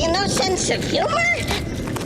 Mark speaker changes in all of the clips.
Speaker 1: you no sense of humor?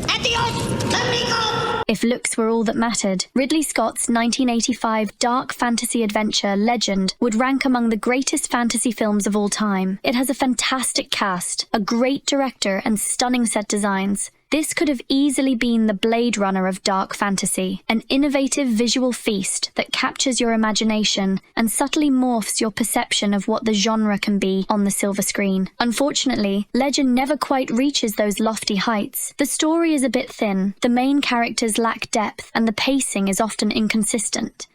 Speaker 1: Adios, amigo!
Speaker 2: If looks were all that mattered, Ridley Scott's 1985 dark fantasy adventure Legend would rank among the greatest fantasy films of all time. It has a fantastic cast, a great director, and stunning set designs. This could have easily been the Blade Runner of dark fantasy, an innovative visual feast that captures your imagination and subtly morphs your perception of what the genre can be on the silver screen. Unfortunately, Legend never quite reaches those lofty heights. The story is a bit thin, the main characters lack depth, and the pacing is often inconsistent.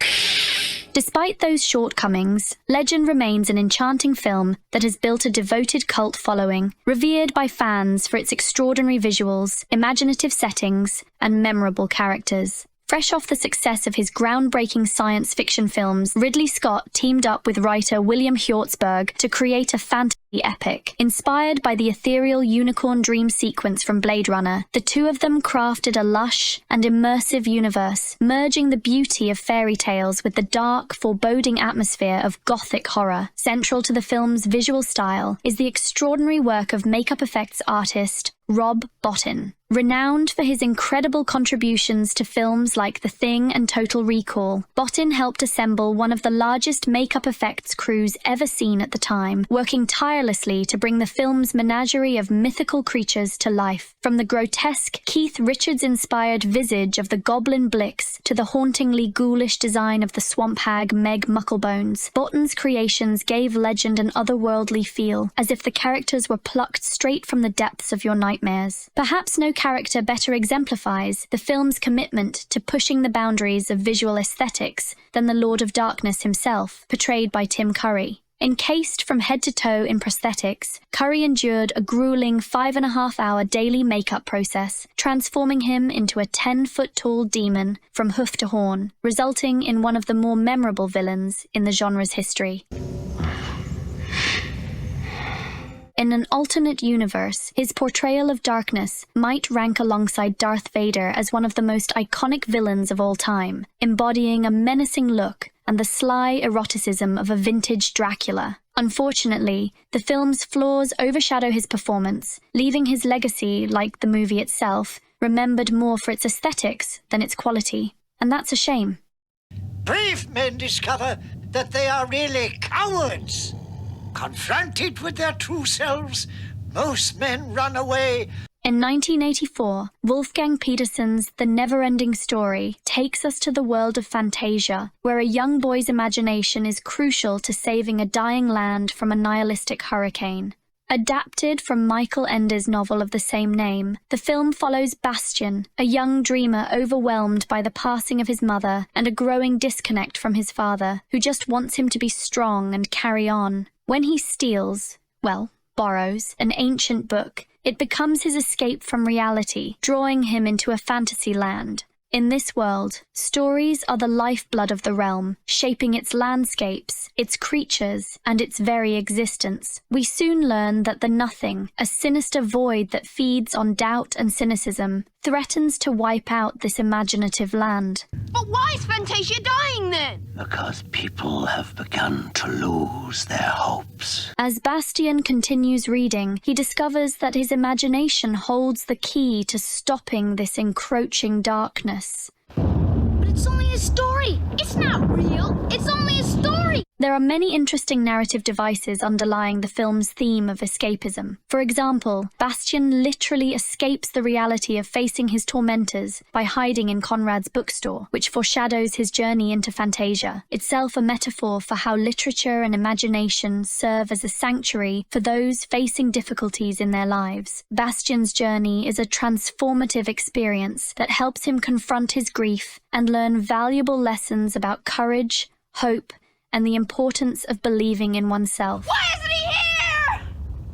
Speaker 2: Despite those shortcomings, Legend remains an enchanting film that has built a devoted cult following, revered by fans for its extraordinary visuals, imaginative settings, and memorable characters. Fresh off the success of his groundbreaking science fiction films, Ridley Scott teamed up with writer William Hjortsberg to create a fantasy epic. Inspired by the ethereal unicorn dream sequence from Blade Runner, the two of them crafted a lush and immersive universe, merging the beauty of fairy tales with the dark, foreboding atmosphere of gothic horror. Central to the film's visual style is the extraordinary work of makeup effects artist Rob Bottin. Renowned for his incredible contributions to films like The Thing and Total Recall, Bottin helped assemble one of the largest makeup effects crews ever seen at the time, working tirelessly to bring the film's menagerie of mythical creatures to life. From the grotesque, Keith Richards-inspired visage of the Goblin Blix to the hauntingly ghoulish design of the swamp hag Meg Mucklebones, Bottin's creations gave Legend an otherworldly feel, as if the characters were plucked straight from the depths of your nightmares. Perhaps no character better exemplifies the film's commitment to pushing the boundaries of visual aesthetics than the Lord of Darkness himself, portrayed by Tim Curry. Encased from head to toe in prosthetics, Curry endured a grueling 5.5-hour daily makeup process, transforming him into a 10-foot-tall demon from hoof to horn, resulting in one of the more memorable villains in the genre's history. In an alternate universe, his portrayal of darkness might rank alongside Darth Vader as one of the most iconic villains of all time, embodying a menacing look and the sly eroticism of a vintage Dracula. Unfortunately, the film's flaws overshadow his performance, leaving his legacy, like the movie itself, remembered more for its aesthetics than its quality. And that's a shame.
Speaker 3: Brave men discover that they are really cowards. Confronted with their true selves, most men run away.
Speaker 2: In 1984, Wolfgang Petersen's The NeverEnding Story takes us to the world of Fantasia, where a young boy's imagination is crucial to saving a dying land from a nihilistic hurricane. Adapted from Michael Ende's novel of the same name, the film follows Bastian, a young dreamer overwhelmed by the passing of his mother and a growing disconnect from his father, who just wants him to be strong and carry on. When he borrows, an ancient book, it becomes his escape from reality, drawing him into a fantasy land. In this world, stories are the lifeblood of the realm, shaping its landscapes, its creatures, and its very existence. We soon learn that the Nothing, a sinister void that feeds on doubt and cynicism, threatens to wipe out this imaginative land.
Speaker 4: But why is Fantasia dying then?
Speaker 5: Because people have begun to lose their hopes.
Speaker 2: As Bastian continues reading, he discovers that his imagination holds the key to stopping this encroaching darkness.
Speaker 4: But it's only a story. It's not real. It's only a story.
Speaker 2: There are many interesting narrative devices underlying the film's theme of escapism. For example, Bastian literally escapes the reality of facing his tormentors by hiding in Conrad's bookstore, which foreshadows his journey into Fantasia, itself a metaphor for how literature and imagination serve as a sanctuary for those facing difficulties in their lives. Bastian's journey is a transformative experience that helps him confront his grief and learn valuable lessons about courage, hope, and the importance of believing in oneself.
Speaker 4: Why isn't he here?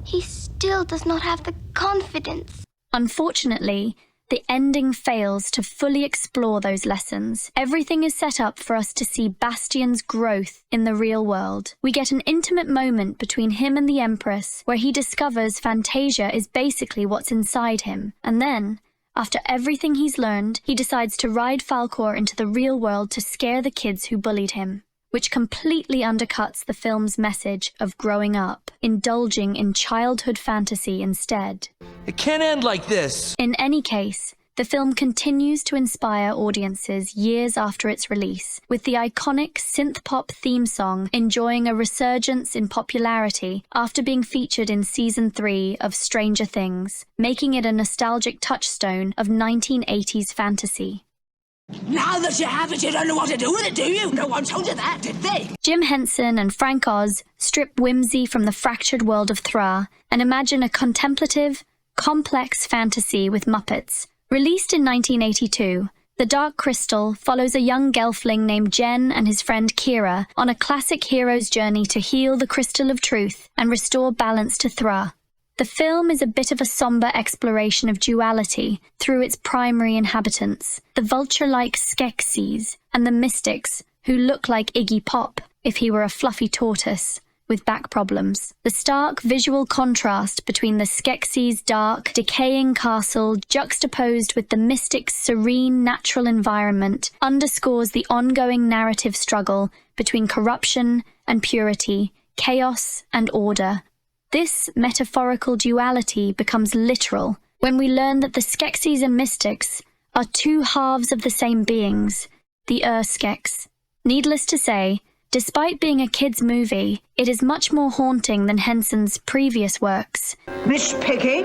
Speaker 6: He still does not have the confidence.
Speaker 2: Unfortunately, the ending fails to fully explore those lessons. Everything is set up for us to see Bastian's growth in the real world. We get an intimate moment between him and the Empress, where he discovers Fantasia is basically what's inside him. And then, after everything he's learned, he decides to ride Falkor into the real world to scare the kids who bullied him, which completely undercuts the film's message of growing up. indulging in childhood fantasy instead.
Speaker 7: It can't end like this.
Speaker 2: In any case, the film continues to inspire audiences years after its release, with the iconic synth-pop theme song enjoying a resurgence in popularity after being featured in Season 3 of Stranger Things, making it a nostalgic touchstone of 1980s fantasy.
Speaker 1: Now that you have it, you don't know what to do with it, do you? No one told you that, did they?
Speaker 2: Jim Henson and Frank Oz strip whimsy from the fractured world of Thra and imagine a contemplative, complex fantasy with Muppets. Released in 1982, The Dark Crystal follows a young gelfling named Jen and his friend Kira on a classic hero's journey to heal the Crystal of Truth and restore balance to Thra. The film is a bit of a somber exploration of duality through its primary inhabitants, the vulture-like Skeksis, and the mystics, who look like Iggy Pop if he were a fluffy tortoise with back problems. The stark visual contrast between the Skeksis' dark, decaying castle juxtaposed with the mystic's serene natural environment underscores the ongoing narrative struggle between corruption and purity, chaos and order. This metaphorical duality becomes literal when we learn that the Skeksis and mystics are two halves of the same beings, the Skeks. Needless to say, despite being a kids' movie, it is much more haunting than Henson's previous works.
Speaker 8: Miss Piggy?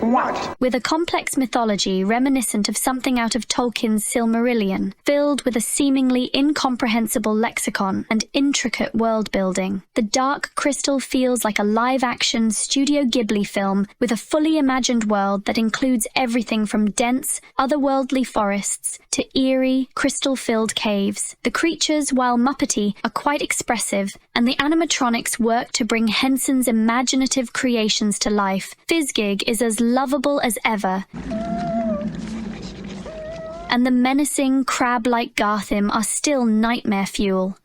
Speaker 8: What?
Speaker 2: With a complex mythology reminiscent of something out of Tolkien's Silmarillion, filled with a seemingly incomprehensible lexicon and intricate world-building, The Dark Crystal feels like a live-action Studio Ghibli film with a fully imagined world that includes everything from dense, otherworldly forests to eerie, crystal-filled caves. The creatures, while Muppety, are quite expressive, and the animatronics work to bring Henson's imaginative creations to life. Fizzgig is as lovable as ever, and the menacing, crab-like Garthim are still nightmare fuel.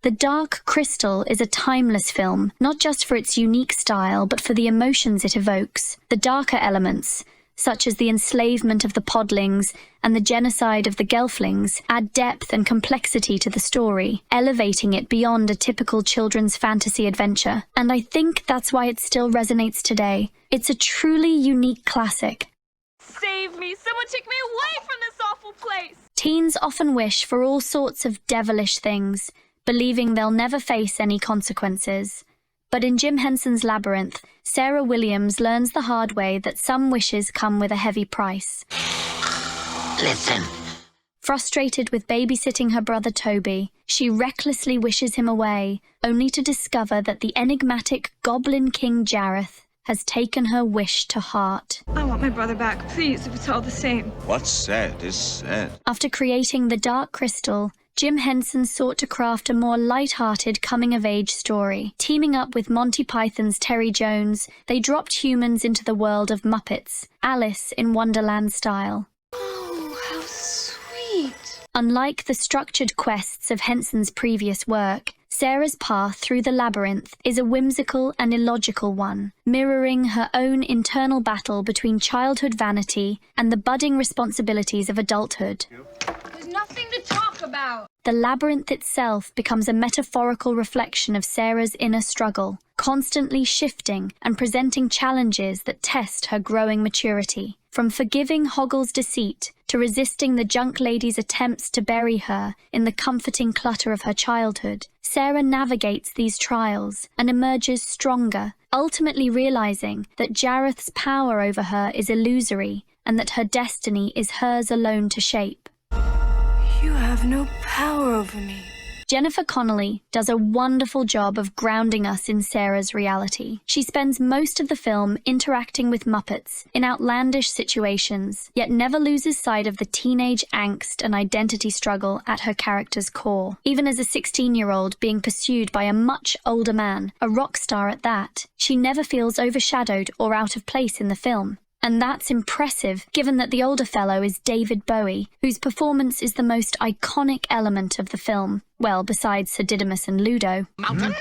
Speaker 2: The Dark Crystal is a timeless film, not just for its unique style, but for the emotions it evokes. The darker elements, such as the enslavement of the podlings and the genocide of the gelflings, add depth and complexity to the story, elevating it beyond a typical children's fantasy adventure. And I think that's why it still resonates today. It's a truly unique classic.
Speaker 9: Save me! Someone take me away from this awful place!
Speaker 2: Teens often wish for all sorts of devilish things, believing they'll never face any consequences. But in Jim Henson's Labyrinth, Sarah Williams learns the hard way that some wishes come with a heavy price.
Speaker 1: Listen.
Speaker 2: Frustrated with babysitting her brother Toby, she recklessly wishes him away, only to discover that the enigmatic Goblin King Jareth has taken her wish to heart.
Speaker 9: I want my brother back, please, if it's all the same.
Speaker 10: What's said is said.
Speaker 2: After creating The Dark Crystal, Jim Henson sought to craft a more light-hearted coming-of-age story. Teaming up with Monty Python's Terry Jones, they dropped humans into the world of Muppets, Alice in Wonderland style.
Speaker 6: Oh, how sweet.
Speaker 2: Unlike the structured quests of Henson's previous work, Sarah's path through the labyrinth is a whimsical and illogical one, mirroring her own internal battle between childhood vanity and the budding responsibilities of adulthood.
Speaker 4: There's nothing to talk about.
Speaker 2: The labyrinth itself becomes a metaphorical reflection of Sarah's inner struggle, constantly shifting and presenting challenges that test her growing maturity. From forgiving Hoggle's deceit to resisting the junk lady's attempts to bury her in the comforting clutter of her childhood, Sarah navigates these trials and emerges stronger, ultimately realizing that Jareth's power over her is illusory and that her destiny is hers alone to shape.
Speaker 9: You have no power over me.
Speaker 2: Jennifer Connelly does a wonderful job of grounding us in Sarah's reality. She spends most of the film interacting with Muppets in outlandish situations, yet never loses sight of the teenage angst and identity struggle at her character's core. Even as a 16-year-old being pursued by a much older man, a rock star at that, she never feels overshadowed or out of place in the film. And that's impressive, given that the older fellow is David Bowie, whose performance is the most iconic element of the film. Well, besides Sir Didymus and Ludo.
Speaker 1: Mountain?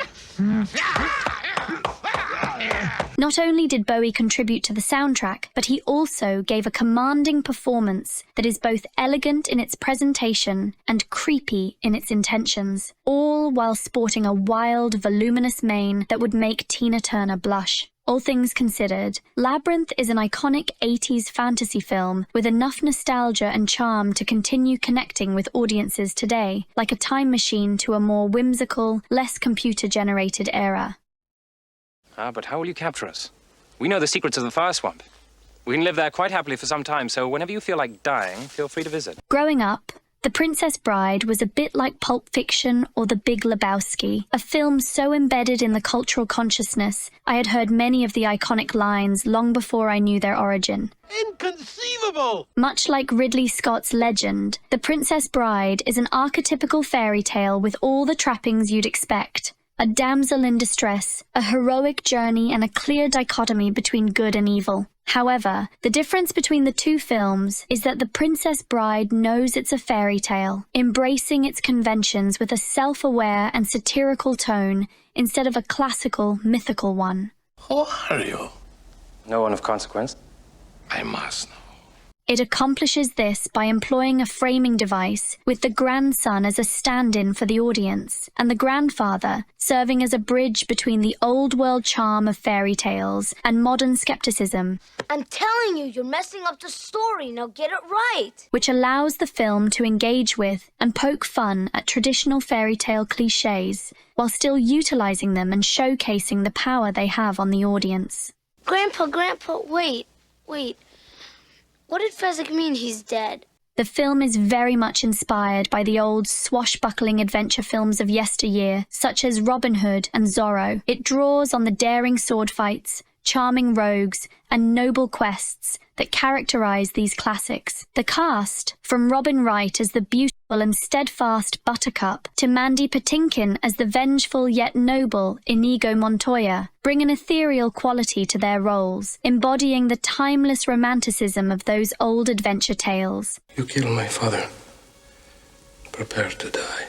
Speaker 2: Not only did Bowie contribute to the soundtrack, but he also gave a commanding performance that is both elegant in its presentation and creepy in its intentions, all while sporting a wild, voluminous mane that would make Tina Turner blush. All things considered, Labyrinth is an iconic 80s fantasy film with enough nostalgia and charm to continue connecting with audiences today, like a time machine to a more whimsical, less computer-generated era.
Speaker 11: But how will you capture us? We know the secrets of the fire swamp. We can live there quite happily for some time, so whenever you feel like dying, feel free to visit.
Speaker 2: Growing up, The Princess Bride was a bit like Pulp Fiction or The Big Lebowski, a film so embedded in the cultural consciousness, I had heard many of the iconic lines long before I knew their origin.
Speaker 12: Inconceivable!
Speaker 2: Much like Ridley Scott's Legend, The Princess Bride is an archetypical fairy tale with all the trappings you'd expect. A damsel in distress, a heroic journey, and a clear dichotomy between good and evil. However, the difference between the two films is that The Princess Bride knows it's a fairy tale, embracing its conventions with a self-aware and satirical tone instead of a classical, mythical one.
Speaker 12: Who are you?
Speaker 11: No one of consequence.
Speaker 12: I must know.
Speaker 2: It accomplishes this by employing a framing device with the grandson as a stand-in for the audience, and the grandfather serving as a bridge between the old-world charm of fairy tales and modern skepticism.
Speaker 4: I'm telling you, you're messing up the story. Now get it right.
Speaker 2: Which allows the film to engage with and poke fun at traditional fairy tale cliches, while still utilizing them and showcasing the power they have on the audience.
Speaker 4: Grandpa, wait. What did Fezzik mean he's dead?
Speaker 2: The film is very much inspired by the old swashbuckling adventure films of yesteryear, such as Robin Hood and Zorro. It draws on the daring sword fights, charming rogues, and noble quests that characterize these classics. The cast, from Robin Wright as the beautiful and steadfast Buttercup to Mandy Patinkin as the vengeful yet noble Inigo Montoya, bring an ethereal quality to their roles, embodying the timeless romanticism of those old adventure tales.
Speaker 12: You killed my father. Prepare to die.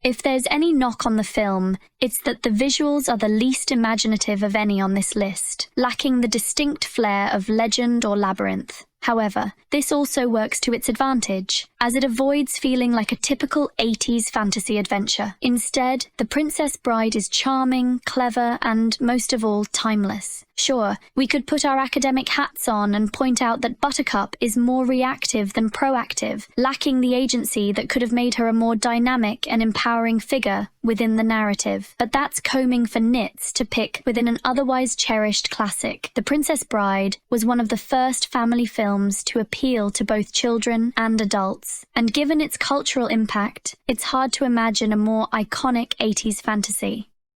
Speaker 2: If there's any knock on the film, it's that the visuals are the least imaginative of any on this list, lacking the distinct flair of Legend or Labyrinth. However, this also works to its advantage, as it avoids feeling like a typical 80s fantasy adventure. Instead, The Princess Bride is charming, clever, and, most of all, timeless. Sure, we could put our academic hats on and point out that Buttercup is more reactive than proactive, lacking the agency that could have made her a more dynamic and empowering figure within the narrative. But that's combing for nits to pick within an otherwise cherished classic. The Princess Bride was one of the first family films to appeal to both children and adults, and given its cultural impact, it's hard to imagine a more iconic 80s fantasy.